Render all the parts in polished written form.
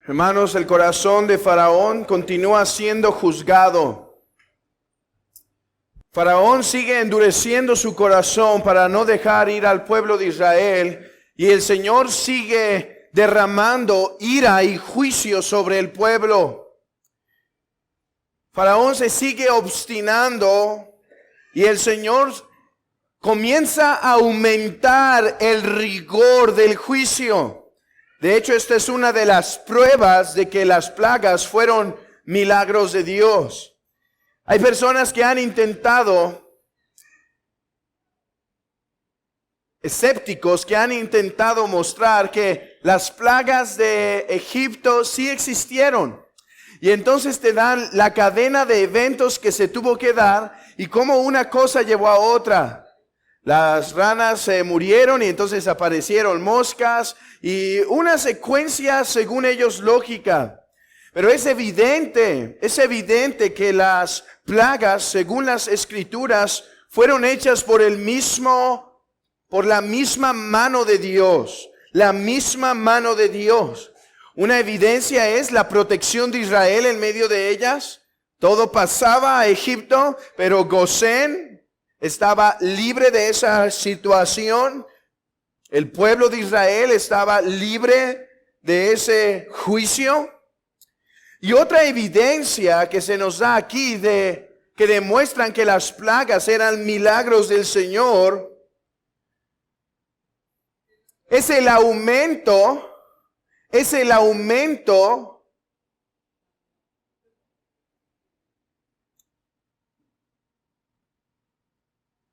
Hermanos, el corazón de Faraón continúa siendo juzgado. Faraón sigue endureciendo su corazón para no dejar ir al pueblo de Israel, y el Señor sigue derramando ira y juicio sobre el pueblo. Faraón se sigue obstinando y el Señor comienza a aumentar el rigor del juicio. De hecho, esta es una de las pruebas de que las plagas fueron milagros de Dios. Hay personas que han intentado, escépticos que han intentado mostrar que las plagas de Egipto sí existieron. Y entonces te dan la cadena de eventos que se tuvo que dar y cómo una cosa llevó a otra. Las ranas se murieron y entonces aparecieron moscas y una secuencia según ellos lógica. Pero es evidente que las plagas, según las escrituras, fueron hechas por la misma mano de Dios. La misma mano de Dios. Una evidencia es la protección de Israel en medio de ellas. Todo pasaba a Egipto, pero Gosén estaba libre de esa situación. El pueblo de Israel estaba libre de ese juicio. Y otra evidencia que se nos da aquí que demuestran que las plagas eran milagros del Señor es el aumento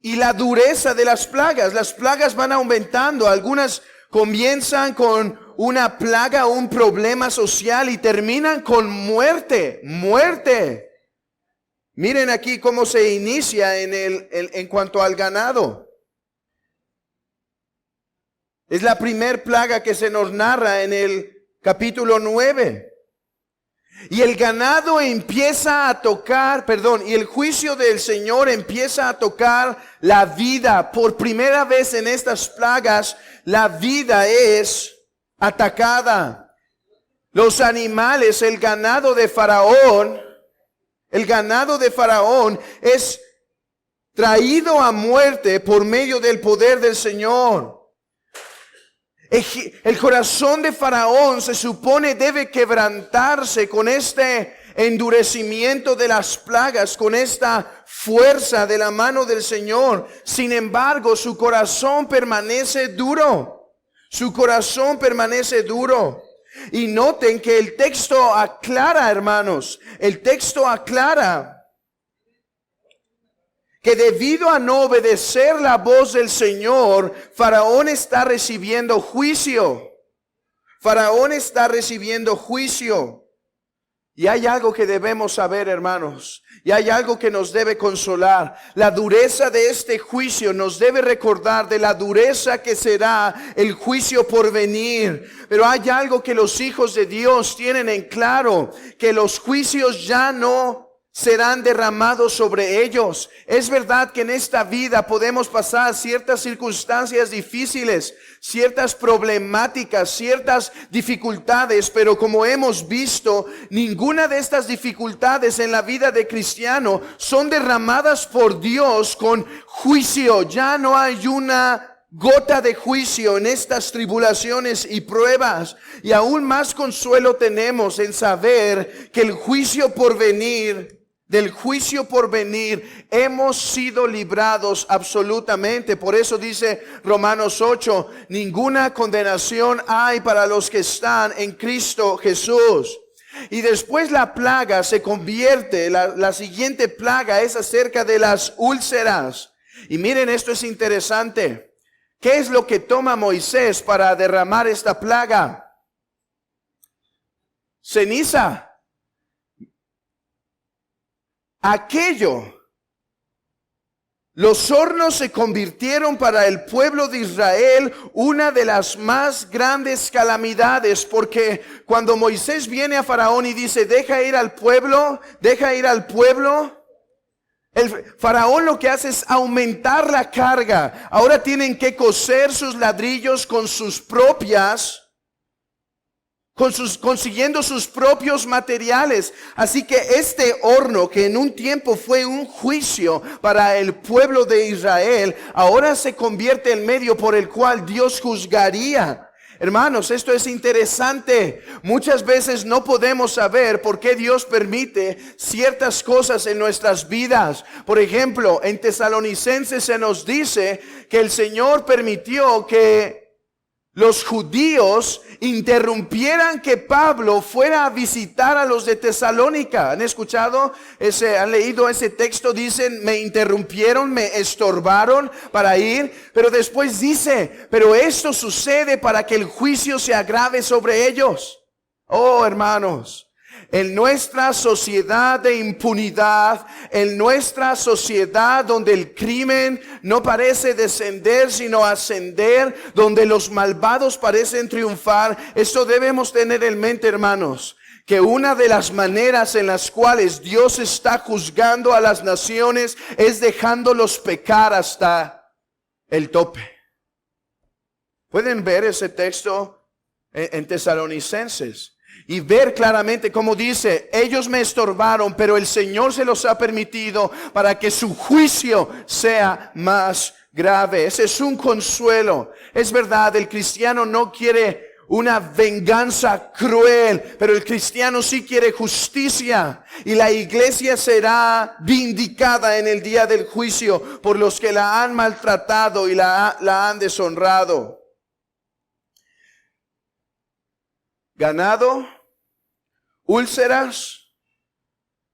y la dureza de las plagas. Las plagas van aumentando. Algunas comienzan con una plaga, un problema social y terminan con muerte. Muerte. Miren aquí cómo se inicia en cuanto al ganado. Es la primer plaga que se nos narra en el capítulo 9. Y el ganado empieza a tocar, y el juicio del Señor empieza a tocar la vida. Por primera vez en estas plagas, la vida es atacada. Los animales, el ganado de Faraón es traído a muerte por medio del poder del Señor. El corazón de Faraón se supone debe quebrantarse con este endurecimiento de las plagas, con esta fuerza de la mano del Señor. Sin embargo, su corazón permanece duro. Su corazón permanece duro. Y noten que el texto aclara, hermanos, el texto aclara que debido a no obedecer la voz del Señor, Faraón está recibiendo juicio. Faraón está recibiendo juicio. Y hay algo que debemos saber, hermanos. Y hay algo que nos debe consolar. La dureza de este juicio nos debe recordar de la dureza que será el juicio por venir. Pero hay algo que los hijos de Dios tienen en claro, que los juicios ya no serán derramados sobre ellos. Es verdad que en esta vida podemos pasar ciertas circunstancias difíciles, ciertas problemáticas, ciertas dificultades, pero como hemos visto, ninguna de estas dificultades en la vida de cristiano son derramadas por Dios con juicio. Ya no hay una gota de juicio en estas tribulaciones y pruebas. Y aún más consuelo tenemos en saber que del juicio por venir hemos sido librados absolutamente. Por eso dice Romanos 8, ninguna condenación hay para los que están en Cristo Jesús. Y después la plaga se convierte, la siguiente plaga es acerca de las úlceras. Y miren, esto es interesante. ¿Qué es lo que toma Moisés para derramar esta plaga? Ceniza. Los hornos se convirtieron para el pueblo de Israel una de las más grandes calamidades, porque cuando Moisés viene a Faraón y dice, deja ir al pueblo, el Faraón lo que hace es aumentar la carga. Ahora tienen que coser sus ladrillos con sus propias consiguiendo sus propios materiales. Así que este horno, que en un tiempo fue un juicio para el pueblo de Israel, ahora se convierte en medio por el cual Dios juzgaría. Hermanos, esto es interesante. Muchas veces no podemos saber por qué Dios permite ciertas cosas en nuestras vidas. Por ejemplo, en Tesalonicenses se nos dice que el Señor permitió que los judíos interrumpieran que Pablo fuera a visitar a los de Tesalónica. ¿Han escuchado han leído ese texto? Dicen, me interrumpieron, me estorbaron para ir. Pero después dice, pero esto sucede para que el juicio se agrave sobre ellos. Oh, hermanos. En nuestra sociedad de impunidad, en nuestra sociedad donde el crimen no parece descender sino ascender, donde los malvados parecen triunfar, esto debemos tener en mente, hermanos, que una de las maneras en las cuales Dios está juzgando a las naciones es dejándolos pecar hasta el tope. ¿Pueden ver ese texto en Tesalonicenses? Y ver claramente cómo dice, ellos me estorbaron, pero el Señor se los ha permitido para que su juicio sea más grave. Ese es un consuelo. Es verdad, el cristiano no quiere una venganza cruel, pero el cristiano sí quiere justicia. Y la iglesia será vindicada en el día del juicio por los que la han maltratado y la han deshonrado. Ganado, úlceras,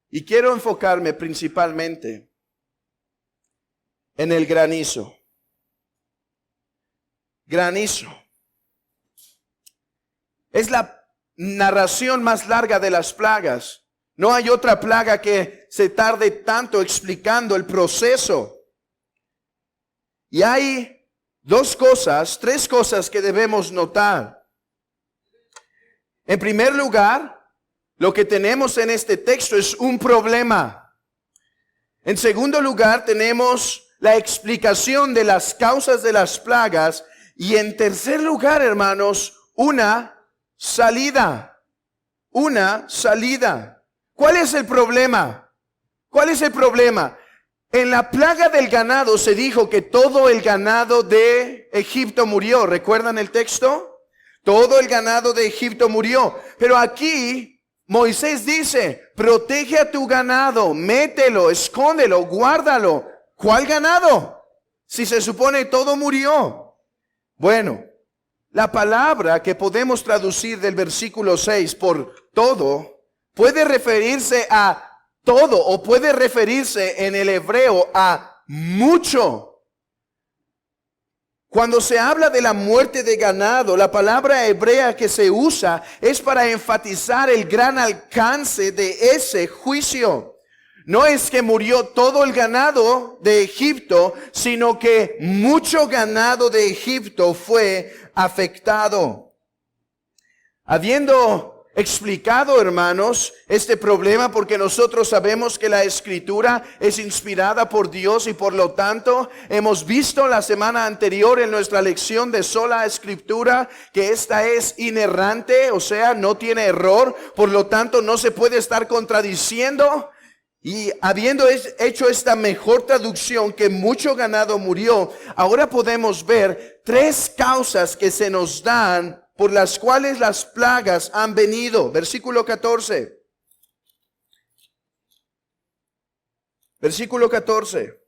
y quiero enfocarme principalmente en el granizo. Granizo. Es la narración más larga de las plagas. No hay otra plaga que se tarde tanto explicando el proceso. Y hay tres cosas que debemos notar. En primer lugar, lo que tenemos en este texto es un problema. En segundo lugar, tenemos la explicación de las causas de las plagas. Y en tercer lugar, hermanos, una salida. Una salida. ¿Cuál es el problema? ¿Cuál es el problema? En la plaga del ganado se dijo que todo el ganado de Egipto murió. ¿Recuerdan el texto? Todo el ganado de Egipto murió. Pero aquí Moisés dice, protege a tu ganado, mételo, escóndelo, guárdalo. ¿Cuál ganado? Si se supone todo murió. Bueno, la palabra que podemos traducir del versículo 6 por todo, puede referirse a todo o puede referirse en el hebreo a mucho. Cuando se habla de la muerte de ganado, la palabra hebrea que se usa es para enfatizar el gran alcance de ese juicio. No es que murió todo el ganado de Egipto, sino que mucho ganado de Egipto fue afectado. Habiendo explicado, hermanos, este problema, porque nosotros sabemos que la Escritura es inspirada por Dios y por lo tanto hemos visto la semana anterior en nuestra lección de sola Escritura que esta es inerrante, o sea, no tiene error, por lo tanto no se puede estar contradiciendo. Y habiendo hecho esta mejor traducción que mucho ganado murió, ahora podemos ver tres causas que se nos dan por las cuales las plagas han venido. Versículo 14. Versículo 14.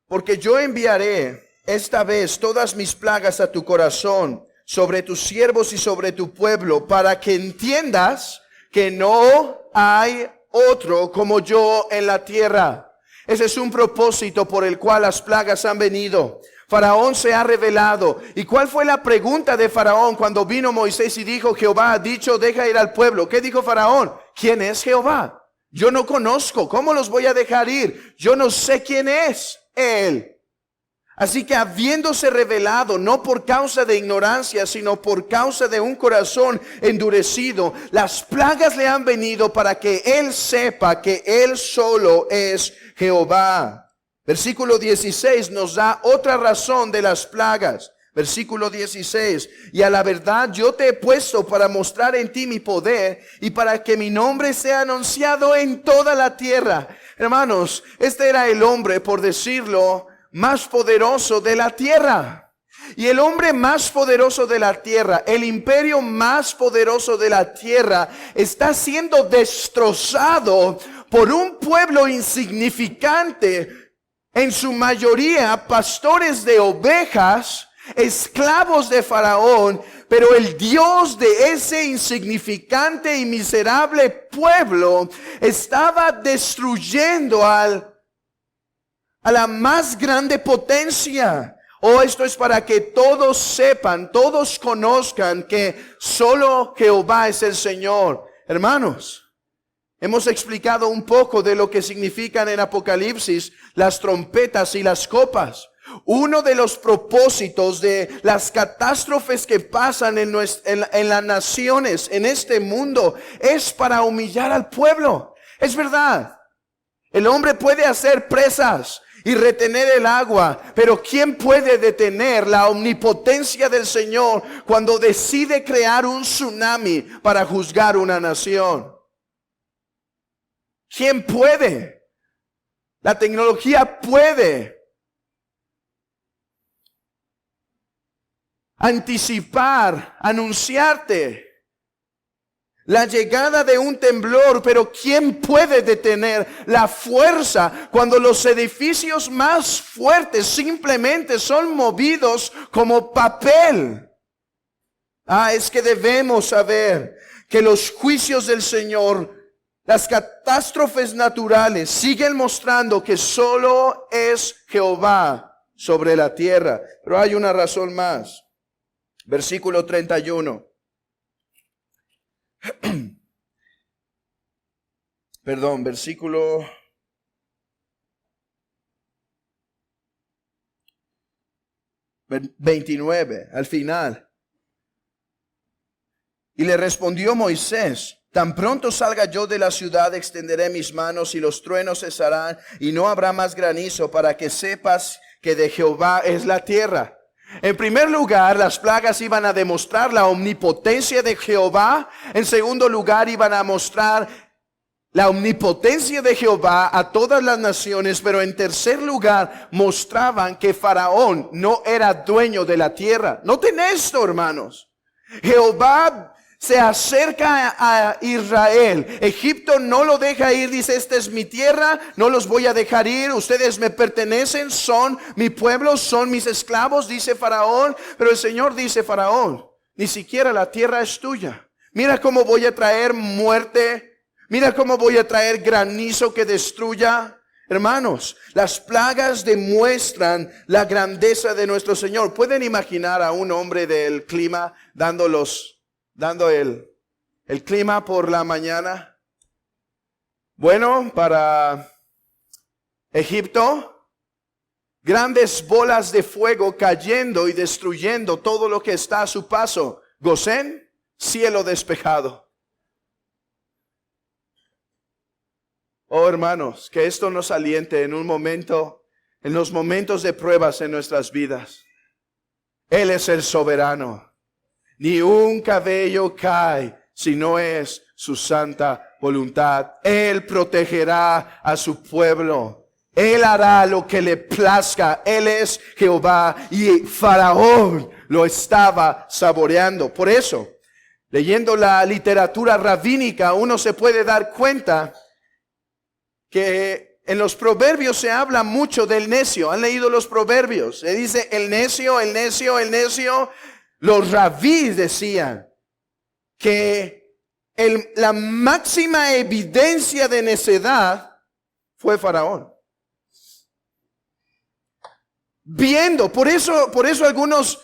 Porque yo enviaré esta vez todas mis plagas a tu corazón, sobre tus siervos y sobre tu pueblo, para que entiendas que no hay otro como yo en la tierra. Ese es un propósito por el cual las plagas han venido. Faraón se ha revelado. ¿Y cuál fue la pregunta de Faraón cuando vino Moisés y dijo, Jehová ha dicho, deja ir al pueblo? ¿Qué dijo Faraón? ¿Quién es Jehová? Yo no conozco. ¿Cómo los voy a dejar ir? Yo no sé quién es Él. Así que habiéndose revelado, no por causa de ignorancia, sino por causa de un corazón endurecido, las plagas le han venido para que él sepa que él solo es Jehová. Versículo 16 nos da otra razón de las plagas. Versículo 16, y a la verdad yo te he puesto para mostrar en ti mi poder y para que mi nombre sea anunciado en toda la tierra. Hermanos, este era el hombre, por decirlo, más poderoso de la tierra. Y el hombre más poderoso de la tierra, el imperio más poderoso de la tierra, está siendo destrozado por un pueblo insignificante, en su mayoría pastores de ovejas, esclavos de Faraón, pero el Dios de ese insignificante y miserable pueblo estaba destruyendo a la más grande potencia. Esto es para que todos sepan, todos conozcan que solo Jehová es el Señor. Hermanos, hemos explicado un poco de lo que significan en Apocalipsis las trompetas y las copas. Uno de los propósitos de las catástrofes que pasan en las naciones, en este mundo, es para humillar al pueblo. Es verdad. El hombre puede hacer presas y retener el agua, pero ¿quién puede detener la omnipotencia del Señor cuando decide crear un tsunami para juzgar una nación? ¿Quién puede? La tecnología puede anticipar, anunciarte la llegada de un temblor, pero ¿quién puede detener la fuerza cuando los edificios más fuertes simplemente son movidos como papel? Es que debemos saber que los juicios del Señor, las catástrofes naturales, siguen mostrando que solo es Jehová sobre la tierra. Pero hay una razón más. Versículo 31. Perdón, versículo 29, al final. Y le respondió Moisés: tan pronto salga yo de la ciudad, extenderé mis manos y los truenos cesarán y no habrá más granizo, para que sepas que de Jehová es la tierra. En primer lugar, las plagas iban a demostrar la omnipotencia de Jehová. En segundo lugar, iban a mostrar la omnipotencia de Jehová a todas las naciones. Pero en tercer lugar, mostraban que Faraón no era dueño de la tierra. Noten esto, hermanos. Jehová se acerca a Israel. Egipto no lo deja ir, dice: esta es mi tierra, no los voy a dejar ir, ustedes me pertenecen, son mi pueblo, son mis esclavos, dice Faraón. Pero el Señor dice: Faraón, ni siquiera la tierra es tuya. Mira cómo voy a traer muerte, mira cómo voy a traer granizo que destruya. Hermanos, las plagas demuestran la grandeza de nuestro Señor. ¿Pueden imaginar a un hombre del clima dando el clima por la mañana? Bueno, para Egipto, grandes bolas de fuego cayendo y destruyendo todo lo que está a su paso. Gosén, cielo despejado. Oh, hermanos, que esto nos aliente en los momentos de pruebas en nuestras vidas. Él es el soberano. Ni un cabello cae si no es su santa voluntad. Él protegerá a su pueblo. Él hará lo que le plazca. Él es Jehová. Y Faraón lo estaba saboreando. Por eso, leyendo la literatura rabínica, uno se puede dar cuenta que en los proverbios se habla mucho del necio. ¿Han leído los proverbios? Se dice el necio, el necio, el necio. Los rabíes decían que la máxima evidencia de necedad fue Faraón. Viendo, por eso algunos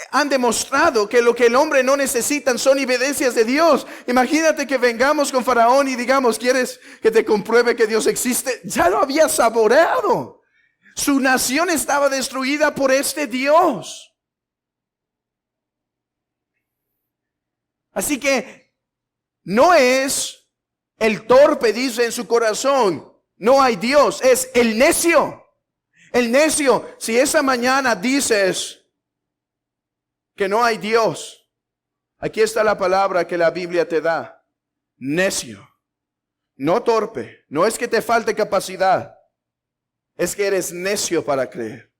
han demostrado que lo que el hombre no necesita son evidencias de Dios. Imagínate que vengamos con Faraón y digamos: ¿quieres que te compruebe que Dios existe? Ya lo había saboreado. Su nación estaba destruida por este Dios. Así que no es el torpe, dice en su corazón: no hay Dios. Es el necio. El necio, si esa mañana dices que no hay Dios, aquí está la palabra que la Biblia te da. Necio. No torpe. No es que te falte capacidad. Es que eres necio para creer.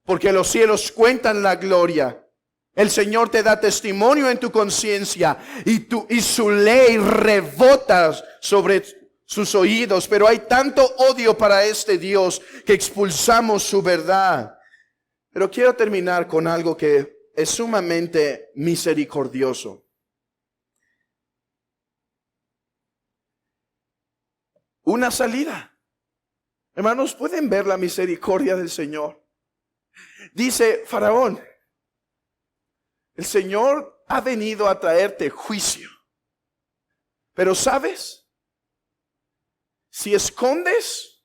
Porque los cielos cuentan la gloria. El Señor te da testimonio en tu conciencia y su ley rebota sobre sus oídos. Pero hay tanto odio para este Dios que expulsamos su verdad. Pero quiero terminar con algo que es sumamente misericordioso. Una salida. Hermanos, ¿pueden ver la misericordia del Señor? Dice Faraón, el Señor ha venido a traerte juicio. Pero ¿sabes? Si escondes,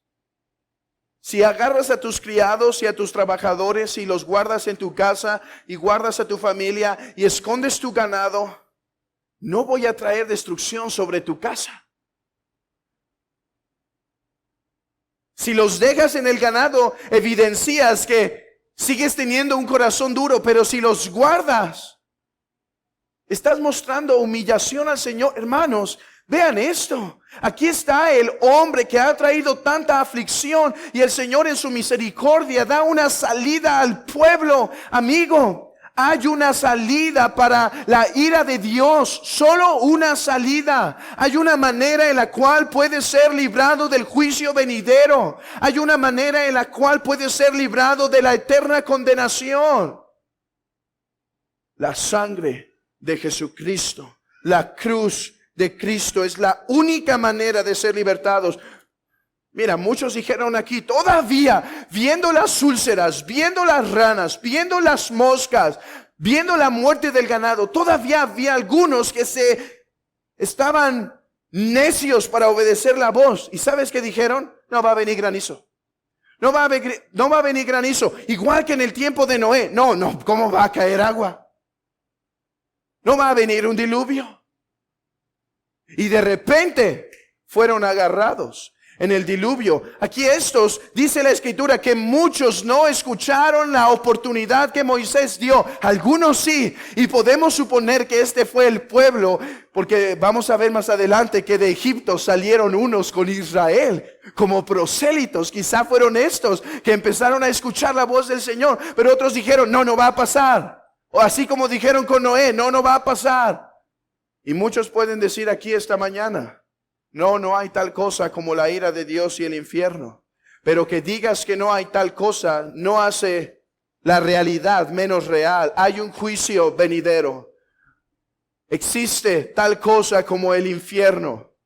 si agarras a tus criados y a tus trabajadores y los guardas en tu casa y guardas a tu familia y escondes tu ganado, no voy a traer destrucción sobre tu casa. Si los dejas en el ganado, evidencias que sigues teniendo un corazón duro, pero si los guardas, estás mostrando humillación al Señor. Hermanos, vean esto. Aquí está el hombre que ha traído tanta aflicción y el Señor en su misericordia da una salida al pueblo. Amigo, hay una salida para la ira de Dios, solo una salida. Hay una manera en la cual puede ser librado del juicio venidero. Hay una manera en la cual puede ser librado de la eterna condenación. La sangre de Jesucristo, la cruz de Cristo es la única manera de ser libertados. Mira, muchos dijeron aquí, todavía viendo las úlceras, viendo las ranas, viendo las moscas, viendo la muerte del ganado, todavía había algunos que estaban necios para obedecer la voz. ¿Y sabes qué dijeron? No va a venir granizo. No va a venir granizo. Igual que en el tiempo de Noé. No, ¿cómo va a caer agua? No va a venir un diluvio. Y de repente fueron agarrados en el diluvio. Aquí dice la Escritura que muchos no escucharon la oportunidad que Moisés dio. Algunos sí. Y podemos suponer que este fue el pueblo, porque vamos a ver más adelante que de Egipto salieron unos con Israel como prosélitos. Quizá fueron estos que empezaron a escuchar la voz del Señor. Pero otros dijeron, no va a pasar. O así como dijeron con Noé, no va a pasar. Y muchos pueden decir aquí esta mañana, no hay tal cosa como la ira de Dios y el infierno. Pero que digas que no hay tal cosa no hace la realidad menos real. Hay un juicio venidero. Existe tal cosa como el infierno.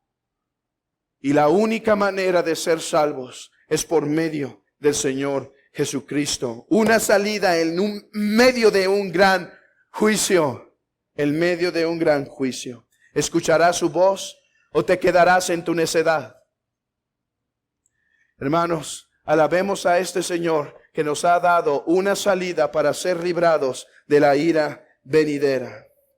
Y la única manera de ser salvos es por medio del Señor Jesucristo. Una salida en medio de un gran juicio. En medio de un gran juicio. ¿Escucharás su voz o te quedarás en tu necedad? Hermanos, alabemos a este Señor que nos ha dado una salida para ser librados de la ira venidera.